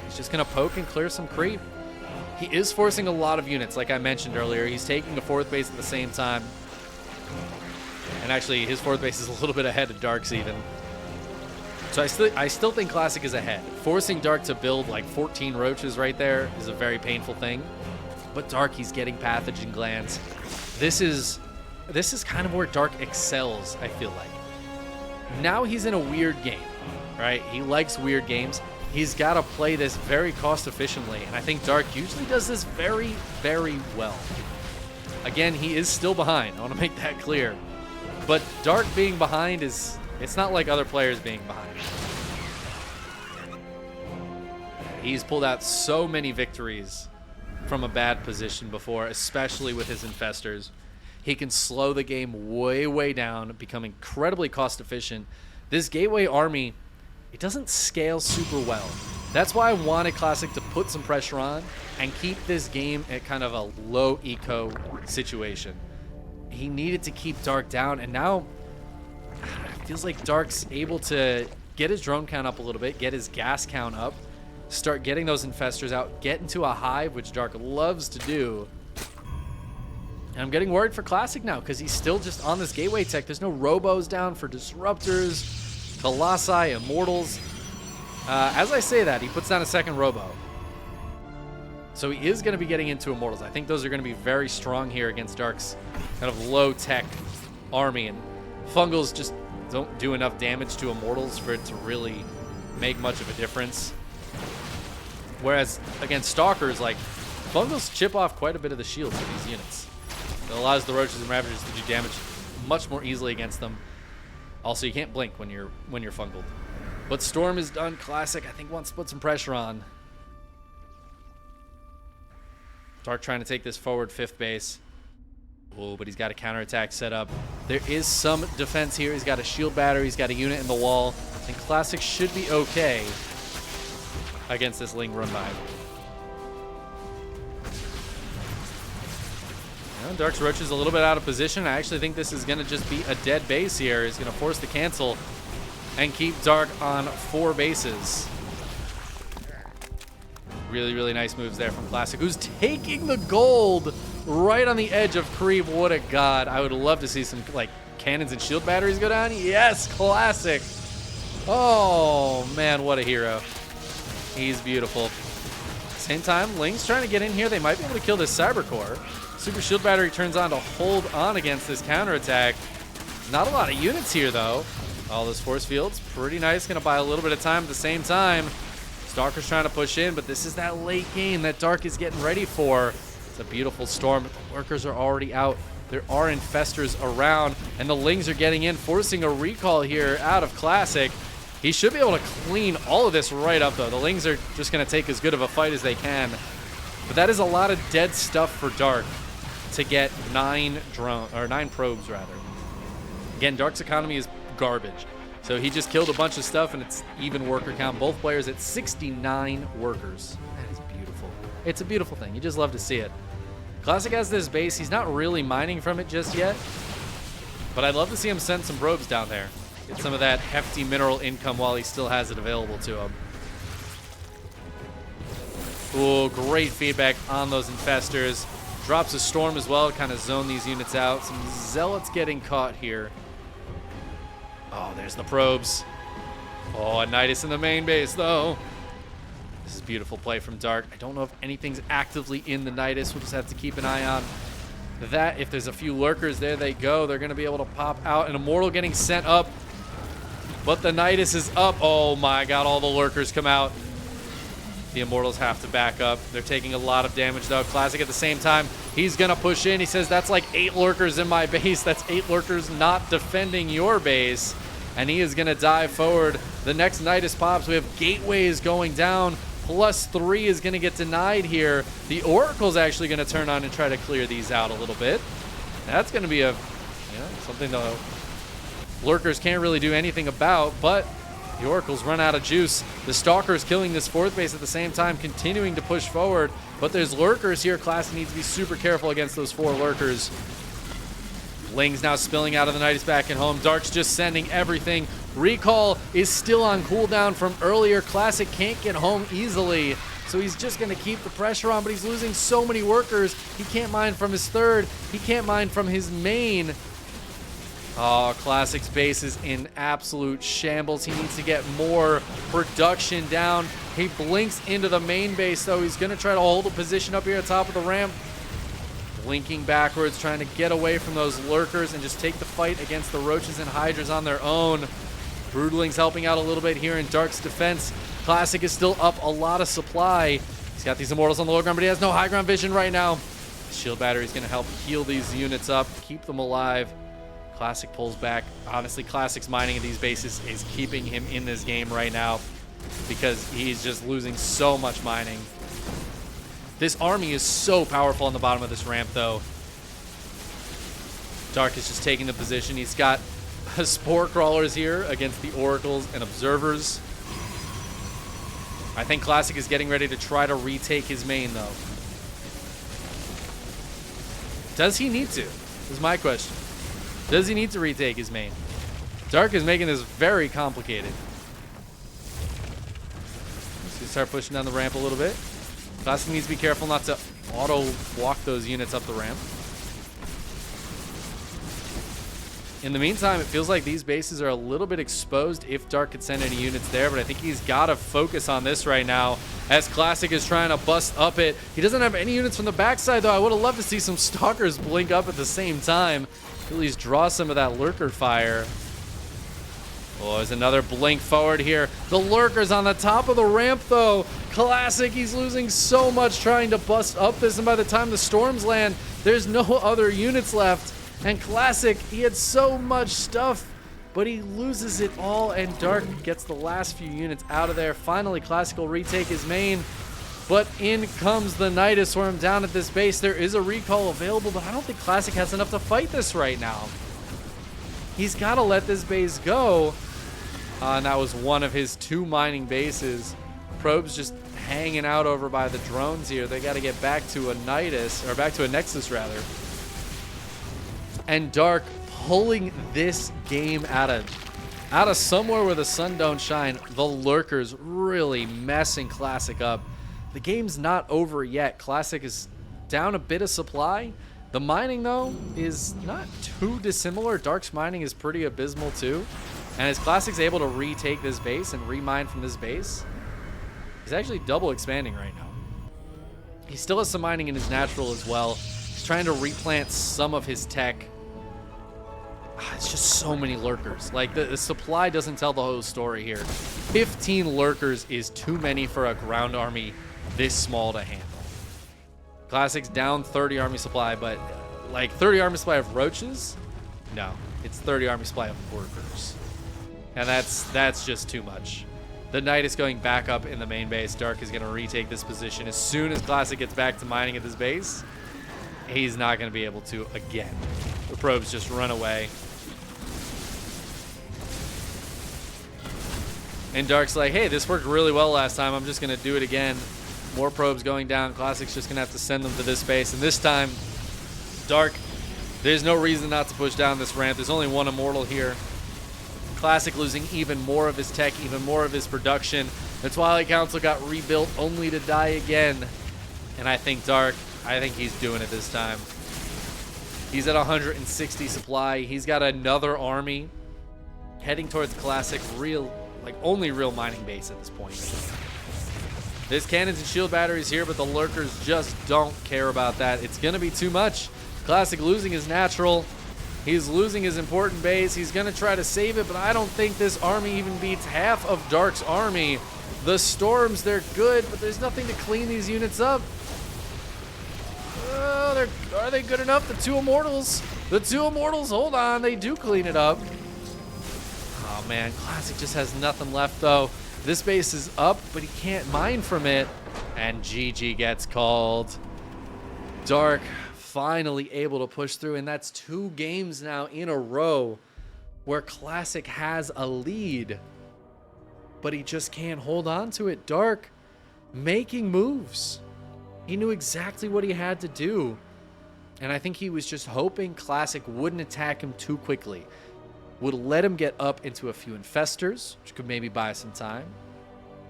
He's just going to poke and clear some creep. He is forcing a lot of units, like I mentioned earlier. He's taking a 4th base at the same time. And actually, his 4th base is a little bit ahead of Dark's even. So I still think Classic is ahead. Forcing Dark to build like 14 roaches right there is a very painful thing. But Dark, he's getting pathogen glands. This is kind of where Dark excels, I feel like. Now he's in a weird game, right? He likes weird games. He's got to play this very cost efficiently, and I think Dark usually does this very, very well. Again, he is still behind. I want to make that clear. But Dark being behind it's not like other players being behind. He's pulled out so many victories from a bad position before, especially with his infestors. He can slow the game way, way down, become incredibly cost efficient. This Gateway army, it doesn't scale super well. That's why I wanted Classic to put some pressure on and keep this game at kind of a low eco situation. He needed to keep Dark down, and now it feels like Dark's able to get his drone count up a little bit, get his gas count up, start getting those infestors out, get into a hive, which Dark loves to do. And I'm getting worried for Classic now because he's still just on this Gateway tech. There's no robos down for Disruptors, Colossi, Immortals. As I say that, he puts down a 2nd robo. So he is going to be getting into Immortals. I think those are going to be very strong here against Dark's kind of low-tech army. And Fungals just don't do enough damage to Immortals for it to really make much of a difference. Whereas against Stalkers, like, Fungals chip off quite a bit of the shields of these units. It allows the Roaches and Ravagers to do damage much more easily against them. Also, you can't blink when you're fungled. But Storm is done. Classic, I think, wants to put some pressure on. Dark trying to take this forward 5th base. Oh, but he's got a counterattack set up. There is some defense here. He's got a shield battery. He's got a unit in the wall. And Classic should be okay against this Ling run by. Dark's Roach is a little bit out of position. I actually think this is going to just be a dead base here. He's going to force the cancel and keep Dark on 4 bases. Really, really nice moves there from Classic, who's taking the gold right on the edge of creep. What a god. I would love to see some like cannons and shield batteries go down. Yes, Classic. Oh, man, what a hero. He's beautiful. Same time, Ling's trying to get in here. They might be able to kill this Cyber Core. Super Shield Battery turns on to hold on against this counterattack. Not a lot of units here, though. All those force fields, pretty nice. Going to buy a little bit of time at the same time. Stalker's trying to push in, but this is that late game that Dark is getting ready for. It's a beautiful Storm. The workers are already out. There are infestors around, and the Lings are getting in, forcing a recall here out of Classic. He should be able to clean all of this right up, though. The Lings are just going to take as good of a fight as they can. But that is a lot of dead stuff for Dark to get 9 probes, rather. Again, Dark's economy is garbage. So he just killed a bunch of stuff, and it's even worker count. Both players at 69 workers. That is beautiful. It's a beautiful thing. You just love to see it. Classic has this base. He's not really mining from it just yet. But I'd love to see him send some probes down there. Get some of that hefty mineral income while he still has it available to him. Ooh, great feedback on those infestors. Drops a storm as well to kind of zone these units out. Some zealots getting caught here. Oh, there's the probes. Oh, a Nidus in the main base, though. This is beautiful play from Dark. I don't know if anything's actively in the Nidus. We'll just have to keep an eye on that. If there's a few lurkers, there they go. They're going to be able to pop out. An Immortal getting sent up. But the Nidus is up. Oh my god, all the lurkers come out. The Immortals have to back up. They're taking a lot of damage, though. Classic at the same time. He's going to push in. He says, that's like 8 lurkers in my base. That's 8 lurkers not defending your base. And he is going to dive forward. The next Nidus pops. We have gateways going down. +3 is going to get denied here. The Oracle's actually going to turn on and try to clear these out a little bit. That's going to be something the lurkers can't really do anything about, but the Oracle's run out of juice. The Stalker's killing this 4th base at the same time, continuing to push forward, but there's lurkers here. Classic needs to be super careful against those 4 lurkers. Ling's now spilling out of the Nidus back at home. Dark's just sending everything. Recall is still on cooldown from earlier. Classic can't get home easily, so he's just going to keep the pressure on, but he's losing so many workers. He can't mine from his 3rd. He can't mine from his main. Oh, Classic's base is in absolute shambles. He needs to get more production down. He blinks into the main base, though. He's going to try to hold a position up here at the top of the ramp. Blinking backwards, trying to get away from those lurkers and just take the fight against the roaches and hydras on their own. Broodling's helping out a little bit here in Dark's defense. Classic is still up a lot of supply. He's got these Immortals on the low ground, but he has no high ground vision right now. Shield battery is going to help heal these units up, keep them alive. Classic pulls back. Honestly, Classic's mining of these bases is keeping him in this game right now because he's just losing so much mining. This army is so powerful on the bottom of this ramp, though. Dark is just taking the position. He's got Spore Crawlers here against the Oracles and Observers. I think Classic is getting ready to try to retake his main, though. Does he need to? Is my question. Does he need to retake his main? Dark is making this very complicated. Let's just start pushing down the ramp a little bit. Classic needs to be careful not to auto-walk those units up the ramp. In the meantime, it feels like these bases are a little bit exposed if Dark could send any units there, but I think he's got to focus on this right now as Classic is trying to bust up it. He doesn't have any units from the backside, though. I would have loved to see some Stalkers blink up at the same time. At least draw some of that lurker fire. Oh, there's another blink forward here. The lurker's on the top of the ramp, though. Classic, he's losing so much trying to bust up this, and by the time the storms land, there's no other units left. And Classic, he had so much stuff, but he loses it all, and Dark gets the last few units out of there. Finally, Classic will retake his main, but in comes the Nidus Worm down at this base. There is a recall available, but I don't think Classic has enough to fight this right now. He's got to let this base go. And that was one of his 2 mining bases. Probes just hanging out over by the drones here. They got to get back to a Nidus, or back to a Nexus, rather. And Dark pulling this game out of somewhere where the sun don't shine. The lurkers really messing Classic up. The game's not over yet. Classic is down a bit of supply. The mining, though, is not too dissimilar. Dark's mining is pretty abysmal, too. And as Classic's able to retake this base and remine from this base, he's actually double expanding right now. He still has some mining in his natural as well. He's trying to replant some of his tech. It's just so many lurkers. Like, the supply doesn't tell the whole story here. 15 lurkers is too many for a ground army this small to handle. Classic's down 30 army supply, but like 30 army supply of roaches? No, it's 30 army supply of workers. And that's just too much. The Knight is going back up in the main base. Dark is going to retake this position. As soon as Classic gets back to mining at this base, he's not going to be able to again. The probes just run away. And Dark's like, hey, this worked really well last time. I'm just going to do it again. More probes going down. Classic's just going to have to send them to this base. And this time, Dark, there's no reason not to push down this ramp. There's only one Immortal here. Classic losing even more of his tech, even more of his production. The Twilight Council got rebuilt only to die again. And I think Dark, I think he's doing it this time. He's at 160 supply. He's got another army heading towards Classic, only real mining base at this point. There's cannons and shield batteries here, but the lurkers just don't care about that. It's going to be too much. Classic losing his natural. He's losing his important base. He's going to try to save it, but I don't think this army even beats half of Dark's army. The Storms, they're good, but there's nothing to clean these units up. Are they good enough? The two Immortals. The two Immortals, hold on. They do clean it up. Oh, man. Classic just has nothing left, though. This base is up, but he can't mine from it. And GG gets called. Dark finally able to push through, and that's 2 games now in a row where Classic has a lead, but he just can't hold on to it. Dark making moves. He knew exactly what he had to do, and I think he was just hoping Classic wouldn't attack him too quickly, would let him get up into a few infestors, which could maybe buy some time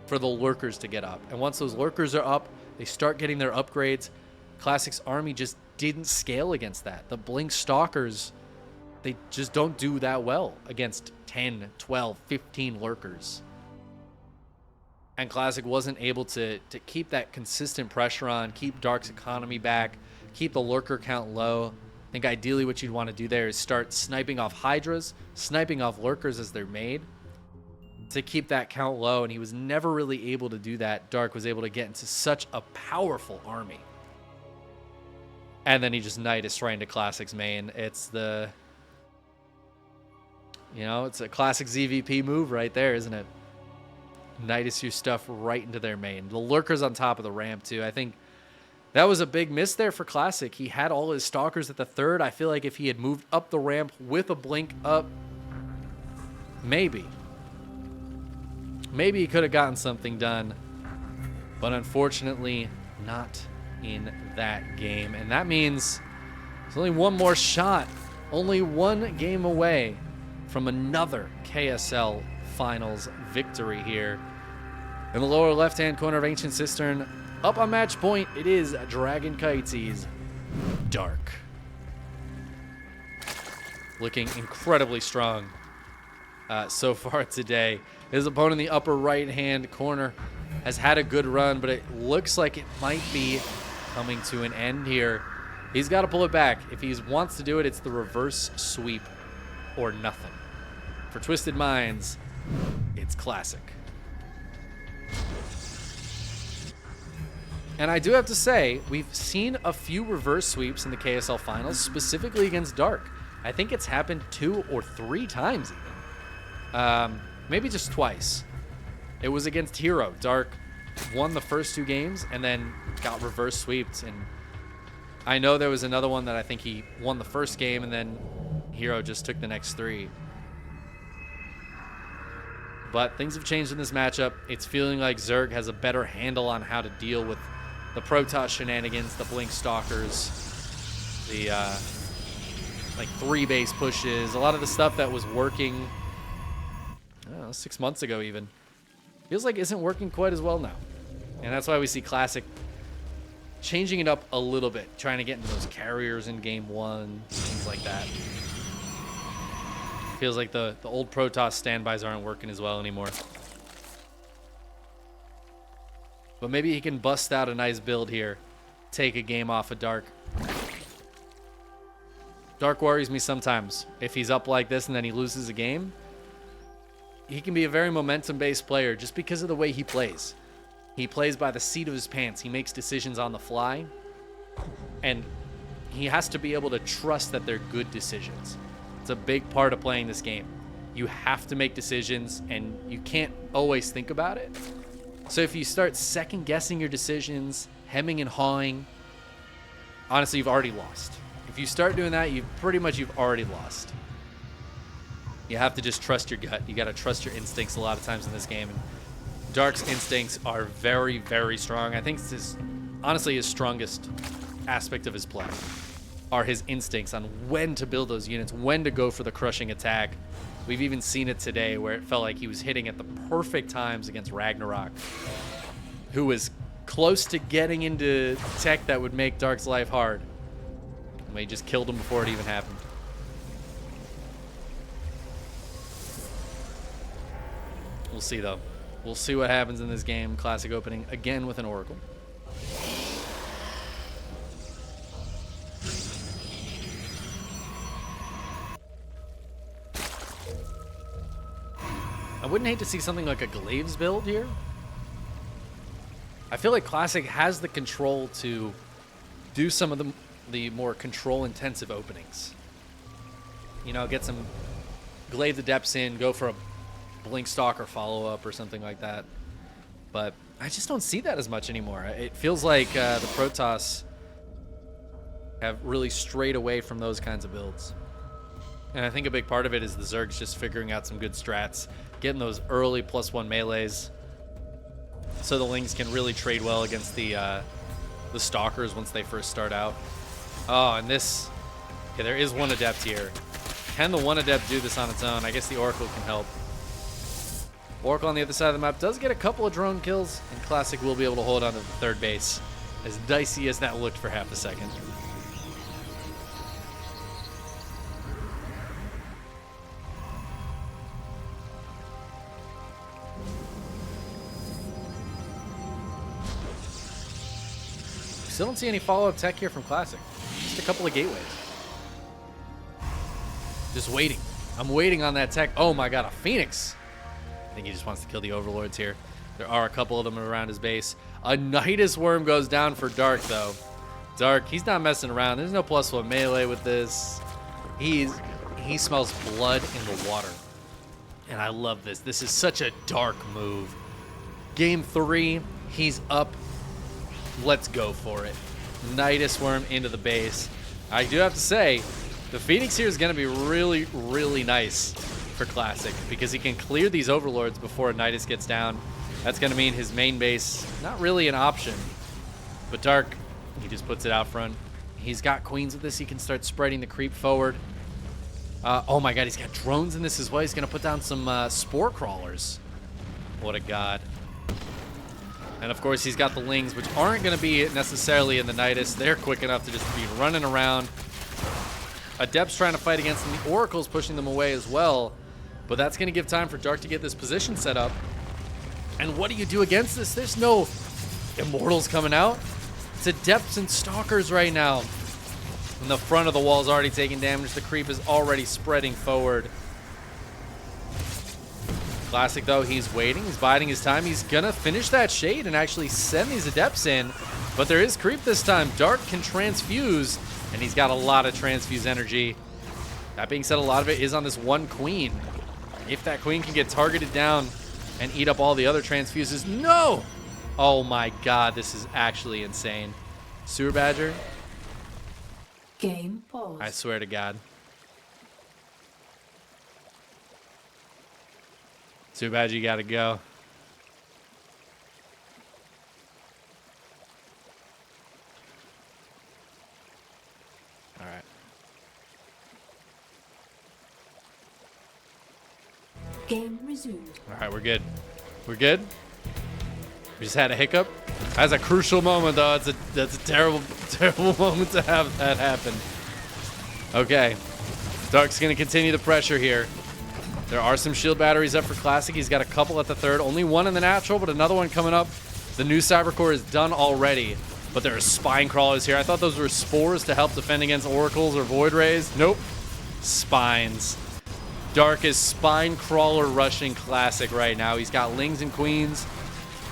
for the lurkers to get up. And once those lurkers are up, they start getting their upgrades. Classic's army just didn't scale against that. The Blink Stalkers, they just don't do that well against 10, 12, 15 lurkers. And Classic wasn't able to keep that consistent pressure on, keep Dark's economy back, keep the lurker count low. I think ideally what you'd want to do there is start sniping off Hydras, sniping off lurkers as they're made to keep that count low, and he was never really able to do that. Dark was able to get into such a powerful army. And then he just Knight is right into Classic's main. It's it's a classic ZVP move right there, isn't it? Knight is your stuff right into their main. The lurkers on top of the ramp, too. I think that was a big miss there for Classic. He had all his stalkers at the third. I feel like if he had moved up the ramp with a blink up, maybe he could have gotten something done. But unfortunately, not in that game. And that means there's only one more shot, only one game away from another KSL Finals victory here. In the lower left-hand corner of Ancient Cistern, up on match point, it is Dragon Kites's Dark. Looking incredibly strong so far today. His opponent in the upper right-hand corner has had a good run, but it looks like it might be coming to an end here. He's got to pull it back. If he wants to do it, it's the reverse sweep or nothing. For Twisted Minds, it's Classic. And I do have to say, we've seen a few reverse sweeps in the KSL Finals, specifically against Dark. I think it's happened 2 or 3 times even. Maybe just twice. It was against Hero. Dark won the first 2 games and then got reverse sweeped. And I know there was another one that I think he won the first game and then Hero just took the next 3. But things have changed in this matchup. It's feeling like Zerg has a better handle on how to deal with the Protoss shenanigans, the Blink Stalkers, the 3 base pushes, a lot of the stuff that was working, I don't know, 6 months ago even. Feels like isn't working quite as well now. And that's why we see Classic changing it up a little bit, trying to get into those carriers in game 1, things like that. Feels like the old Protoss standbys aren't working as well anymore. But maybe he can bust out a nice build here, take a game off of Dark. Dark worries me sometimes. If he's up like this and then he loses a game, he can be a very momentum-based player just because of the way he plays. He plays by the seat of his pants. He makes decisions on the fly. And he has to be able to trust that they're good decisions. It's a big part of playing this game. you have to make decisions, and you can't always think about it. So if you start second guessing your decisions, hemming and hawing, honestly, you've already lost. If you start doing that, you've already lost. You have to just trust your gut. You got to trust your instincts a lot of times in this game. And Dark's instincts are very, very strong. I think it's honestly his strongest aspect of his play are his instincts on when to build those units, when to go for the crushing attack. We've even seen it today where it felt like he was hitting at the perfect times against Ragnarok, who was close to getting into tech that would make Dark's life hard. And he just killed him before it even happened. We'll see, though. We'll see what happens in this game. Classic opening, again with an Oracle. I wouldn't hate to see something like a Glaives build here. I feel like Classic has the control to do some of the more control-intensive openings. You know, get some Glaive Adepts in, go for a Blink Stalker follow-up or something like that. But I just don't see that as much anymore. It feels like the Protoss have really strayed away from those kinds of builds. And I think a big part of it is the Zergs just figuring out some good strats, getting those early +1 melees, so the Lings can really trade well against the Stalkers once they first start out. Oh, and this... Okay, there is one Adept here. Can the one Adept do this on its own? I guess the Oracle can help. Oracle on the other side of the map does get a couple of drone kills, and Classic will be able to hold on to the third base, as dicey as that looked for half a second. Still don't see any follow-up tech here from Classic. Just a couple of gateways. Just waiting. I'm waiting on that tech. Oh my god, a Phoenix. I think he just wants to kill the Overlords here. There are a couple of them around his base. A Nidus Worm goes down for Dark, though. Dark, he's not messing around. There's no +1 melee with this. He smells blood in the water. And I love this. This is such a Dark move. Game 3, he's up. Let's go for it. Nidus Worm into the base. I do have to say, the Phoenix here is going to be really, really nice for Classic because he can clear these Overlords before Nidus gets down. That's going to mean his main base, not really an option. But Dark, he just puts it out front. He's got Queens with this. He can start spreading the creep forward. Oh my god, he's got drones in this as well. He's going to put down some Spore Crawlers. What a god. And of course, he's got the Lings, which aren't going to be necessarily in the Nidus. They're quick enough to just be running around. Adepts trying to fight against them. The Oracle's pushing them away as well. But that's going to give time for Dark to get this position set up. And what do you do against this? There's no Immortals coming out. It's Adepts and Stalkers right now. And the front of the wall is already taking damage. The creep is already spreading forward. Classic, though, he's waiting. He's biding his time. He's going to finish that Shade and actually send these Adepts in. But there is creep this time. Dark can transfuse, and he's got a lot of transfuse energy. That being said, a lot of it is on this one Queen. If that Queen can get targeted down and eat up all the other transfuses. No! Oh my god, this is actually insane. Sewer Badger. Game pause. I swear to god. Too bad you gotta go. All right. Game resumed. All right, we're good. We're good. We just had a hiccup. That's a crucial moment, though. That's a terrible, terrible moment to have that happen. Okay. Dark's gonna continue the pressure here. There are some shield batteries up for Classic. He's got a couple at the third. Only one in the natural, but another one coming up. The new Cybercore is done already, but there are Spine Crawlers here. I thought those were Spores to help defend against Oracles or Void Rays. Nope. Spines. Dark is Spine Crawler rushing Classic right now. He's got Lings and Queens.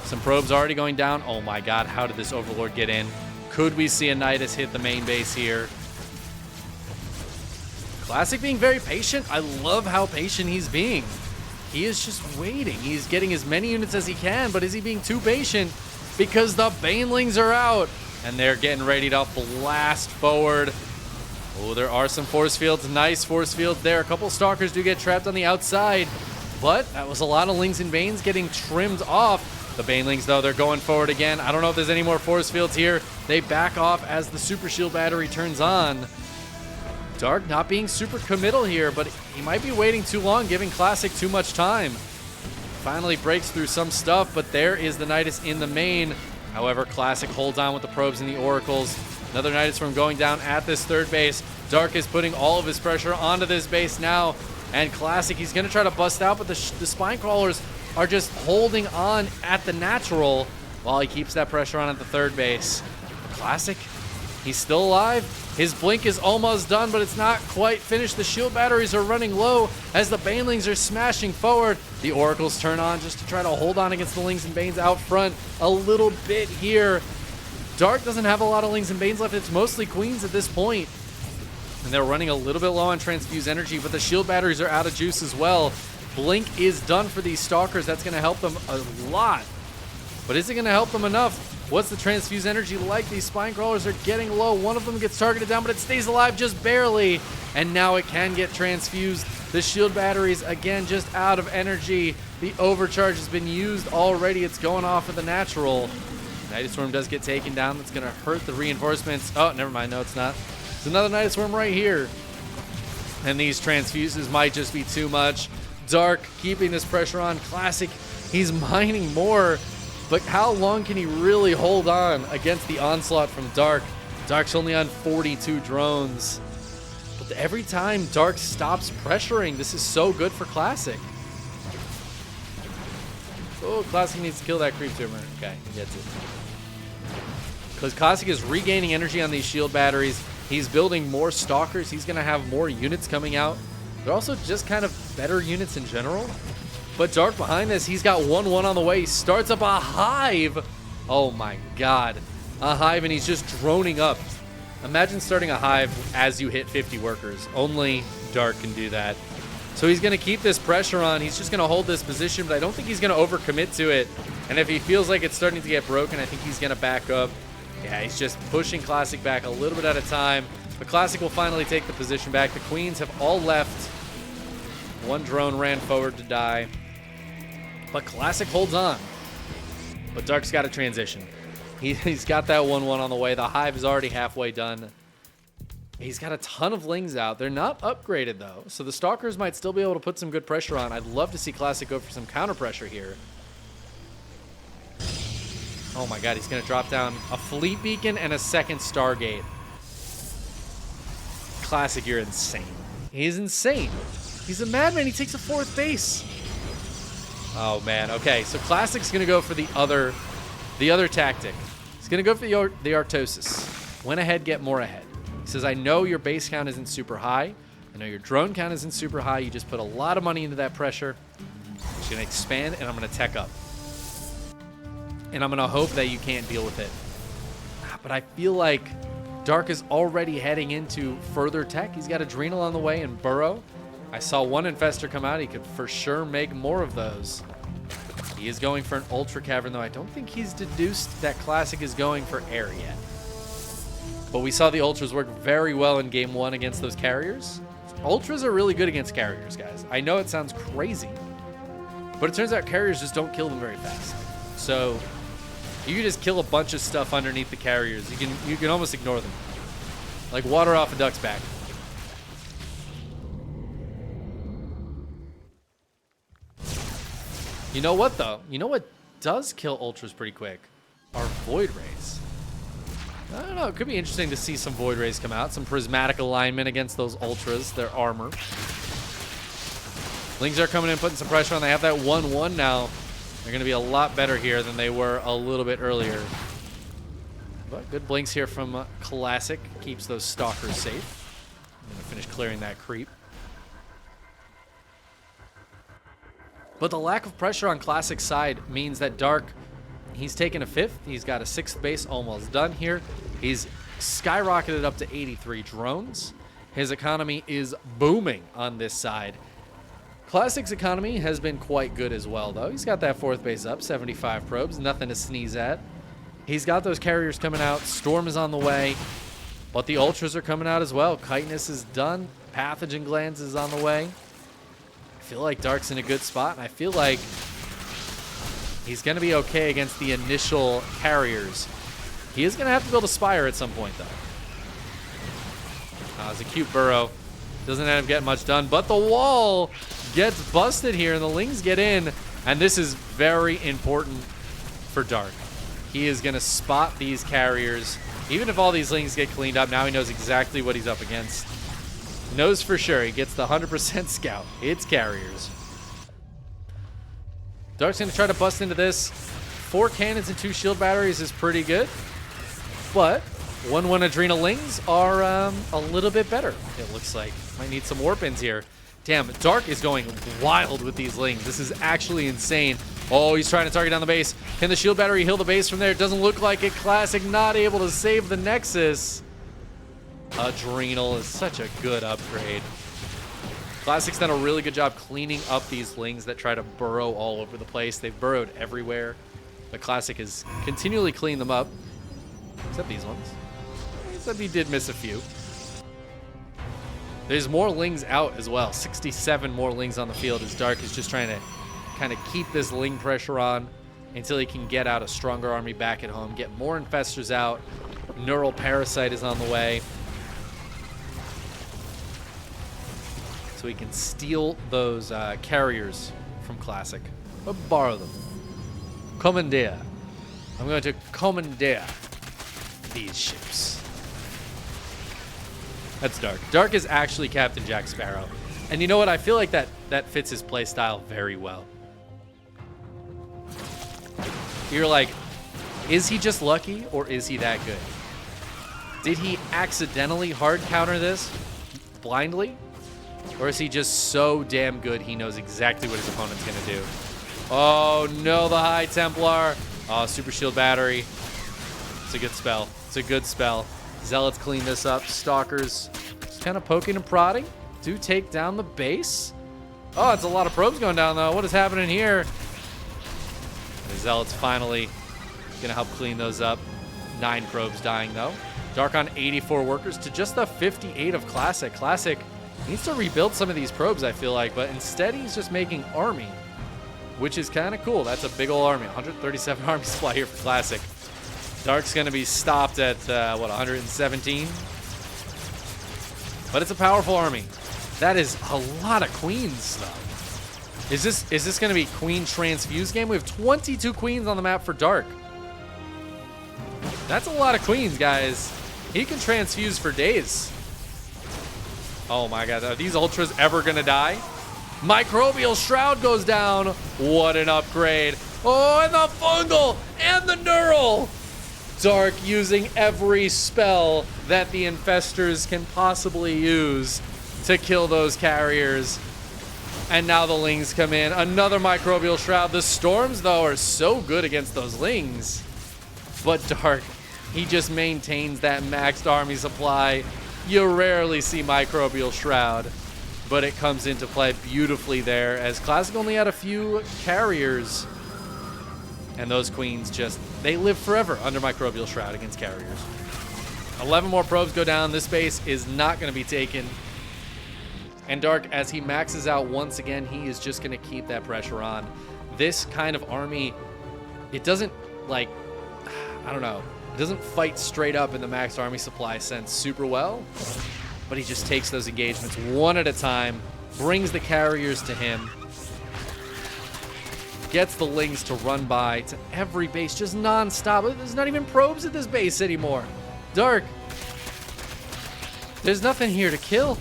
Some probes already going down. Oh my god, how did this Overlord get in? Could we see a Nidus hit the main base here? Classic being very patient. I love how patient he's being. He is just waiting. He's getting as many units as he can, but is he being too patient? Because the Banelings are out, and they're getting ready to blast forward. Oh, there are some force fields. Nice force fields there. A couple Stalkers do get trapped on the outside, but that was a lot of Lings and Banes getting trimmed off. The Banelings, though, they're going forward again. I don't know if there's any more force fields here. They back off as the Super Shield battery turns on. Dark not being super committal here, but he might be waiting too long, giving Classic too much time. Finally breaks through some stuff, but there is the Nidus in the main. However, Classic holds on with the probes and the oracles. Another Nidus from going down at this third base. Dark is putting all of his pressure onto this base now. And Classic, he's going to try to bust out, but the Spine Crawlers are just holding on at the natural while he keeps that pressure on at the third base. Classic, he's still alive. His blink is almost done, but it's not quite finished. The shield batteries are running low as the Banelings are smashing forward. The Oracles turn on just to try to hold on against the Lings and Banes out front a little bit here. Dark doesn't have a lot of Lings and Banes left. It's mostly Queens at this point. And they're running a little bit low on transfuse energy, but the shield batteries are out of juice as well. Blink is done for these Stalkers. That's going to help them a lot. But is it going to help them enough? What's the transfuse energy like? These Spine Crawlers are getting low. One of them gets targeted down, but it stays alive just barely. And now it can get transfused. The shield batteries, again, just out of energy. The overcharge has been used already. It's going off of the natural. Nidus Swarm does get taken down. That's going to hurt the reinforcements. Oh, never mind. No, it's not. There's another Nidus Swarm right here. And these transfuses might just be too much. Dark keeping this pressure on. Classic, he's mining more. But how long can he really hold on against the onslaught from Dark? Dark's only on 42 drones. But every time Dark stops pressuring, this is so good for Classic. Oh, Classic needs to kill that creep tumor. Okay, he gets it. Because Classic is regaining energy on these shield batteries. He's building more Stalkers. He's going to have more units coming out. They're also just kind of better units in general. But Dark behind this, he's got 1-1 on the way. He starts up a hive. Oh my god. A hive, and he's just droning up. Imagine starting a hive as you hit 50 workers. Only Dark can do that. So he's going to keep this pressure on. He's just going to hold this position, but I don't think he's going to overcommit to it. And if he feels like it's starting to get broken, I think he's going to back up. Yeah, he's just pushing Classic back a little bit at a time. But Classic will finally take the position back. The Queens have all left. One drone ran forward to die. But Classic holds on. But Dark's got to transition. He's got that 1-1 on the way. The hive is already halfway done. He's got a ton of Lings out. They're not upgraded, though. So the Stalkers might still be able to put some good pressure on. I'd love to see Classic go for some counter pressure here. Oh my god, he's going to drop down a Fleet Beacon and a second Stargate. Classic, you're insane. He's insane. He's a madman. He takes a fourth base. Oh man. Okay, so Classic's gonna go for the other tactic. He's gonna go for the Artosis. Win ahead, get more ahead. He says, I know your base count isn't super high. I know your drone count isn't super high. You just put a lot of money into that pressure. I'm just gonna expand and I'm gonna tech up. And I'm gonna hope that you can't deal with it. But I feel like Dark is already heading into further tech. He's got Adrenal on the way and Burrow. I saw one Infestor come out. He could for sure make more of those. He is going for an Ultra Cavern, though. I don't think he's deduced that Classic is going for air yet. But we saw the Ultras work very well in Game 1 against those carriers. Ultras are really good against carriers, guys. I know it sounds crazy, but it turns out carriers just don't kill them very fast. So you can just kill a bunch of stuff underneath the carriers. You can almost ignore them. Like water off a duck's back. You know what, though? You know what does kill Ultras pretty quick? Are Void Rays. I don't know. It could be interesting to see some Void Rays come out. Some prismatic alignment against those Ultras, their armor. Lings are coming in, putting some pressure on. They have that 1-1 now. They're going to be a lot better here than they were a little bit earlier. But good blinks here from Classic. Keeps those Stalkers safe. I'm going to finish clearing that creep. But the lack of pressure on Classic's side means that Dark, he's taken a fifth. He's got a sixth base almost done here. He's skyrocketed up to 83 drones. His economy is booming on this side. Classic's economy has been quite good as well, though. He's got that fourth base up, 75 probes, nothing to sneeze at. He's got those carriers coming out. Storm is on the way, but the Ultras are coming out as well. Chitinous is done. Pathogen Glands is on the way. I feel like Dark's in a good spot, and I feel like he's going to be okay against the initial carriers. He is going to have to build a Spire at some point, though. It's a cute burrow. Doesn't end up getting much done, but the wall gets busted here, and the Lings get in, and this is very important for Dark. He is going to spot these carriers. Even if all these Lings get cleaned up, now he knows exactly what he's up against. Knows for sure. He gets the 100% scout. It's carriers. Dark's going to try to bust into this. 4 cannons and 2 shield batteries is pretty good, but 1/1 Adrenal Lings are a little bit better, it looks like. Might need some warp-ins here. Damn, Dark is going wild with these Lings. This is actually insane. Oh, he's trying to target down the base. Can the shield battery heal the base from there? It doesn't look like it. Classic not able to save the Nexus. Adrenal is such a good upgrade. Classic's done a really good job cleaning up these Lings that try to burrow all over the place. They've burrowed everywhere, but Classic has continually cleaned them up, except these ones. Except he did miss a few. There's more Lings out as well. 67 more Lings on the field as Dark is just trying to kind of keep this Ling pressure on until he can get out a stronger army back at home, get more Infestors out. Neural Parasite is on the way, so he can steal those carriers from Classic, or borrow them. Commandeer. I'm going to commandeer these ships. That's Dark. Dark is actually Captain Jack Sparrow. And you know what? I feel like that fits his play style very well. You're like, is he just lucky or is he that good? Did he accidentally hard counter this blindly? Or is he just so damn good he knows exactly what his opponent's going to do? Oh, no, the High Templar. Oh, Super Shield Battery. It's a good spell. It's a good spell. Zealots clean this up. Stalkers just kind of poking and prodding. Do take down the base. Oh, it's a lot of probes going down, though. What is happening here? The Zealots finally going to help clean those up. 9 probes dying, though. Dark on 84 workers to just the 58 of Classic. Classic needs to rebuild some of these probes, I feel like, but instead he's just making army, which is kind of cool. That's a big old army. 137 army supply here for Classic. Dark's going to be stopped at, 117? But it's a powerful army. That is a lot of queens, though. Is this going to be Queen Transfuse game? We have 22 queens on the map for Dark. That's a lot of queens, guys. He can transfuse for days. Oh my god, are these Ultras ever going to die? Microbial Shroud goes down. What an upgrade. Oh, and the Fungal and the Neural. Dark using every spell that the Infestors can possibly use to kill those carriers. And now the Lings come in. Another Microbial Shroud. The Storms, though, are so good against those Lings. But Dark, he just maintains that maxed army supply. You rarely see Microbial Shroud, but it comes into play beautifully there as Classic only had a few carriers. And those queens just, they live forever under Microbial Shroud against carriers. 11 more probes go down. This base is not going to be taken. And Dark, as he maxes out once again, he is just going to keep that pressure on. This kind of army, it doesn't, like, I don't know, it doesn't fight straight up in the max army supply sense super well, but he just takes those engagements one at a time, brings the carriers to him, gets the Lings to run by to every base just non-stop. There's not even probes at this base anymore. Dark, there's nothing here to kill.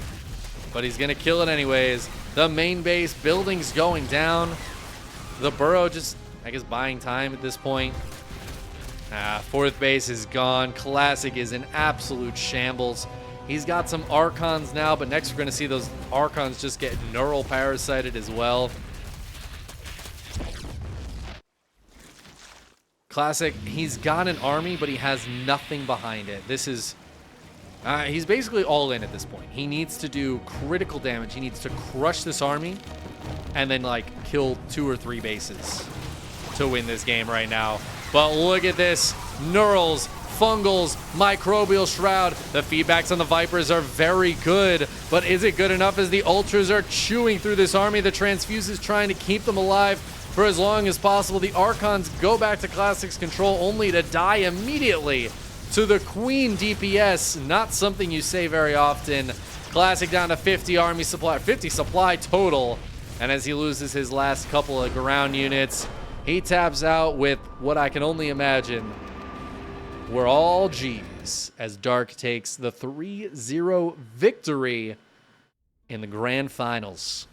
But he's going to kill it anyways. The main base, buildings going down. The burrow just, I guess, buying time at this point. Fourth base is gone. Classic is in absolute shambles. He's got some Archons now, but next we're going to see those Archons just get neural parasited as well. Classic, he's got an army, but he has nothing behind it. This is He's basically all in at this point. He needs to do critical damage. He needs to crush this army and then, like, kill 2 or 3 bases to win this game right now. But look at this. Neurals, Fungals, Microbial Shroud. The feedbacks on the Vipers are very good, but is it good enough as the Ultras are chewing through this army? The Transfuse is trying to keep them alive for as long as possible. The Archons go back to Classic's control only to die immediately to the Queen DPS. Not something you say very often. Classic down to 50 army supply, 50 supply total. And as he loses his last couple of ground units, he taps out with what I can only imagine were all G's as Dark takes the 3-0 victory in the grand finals.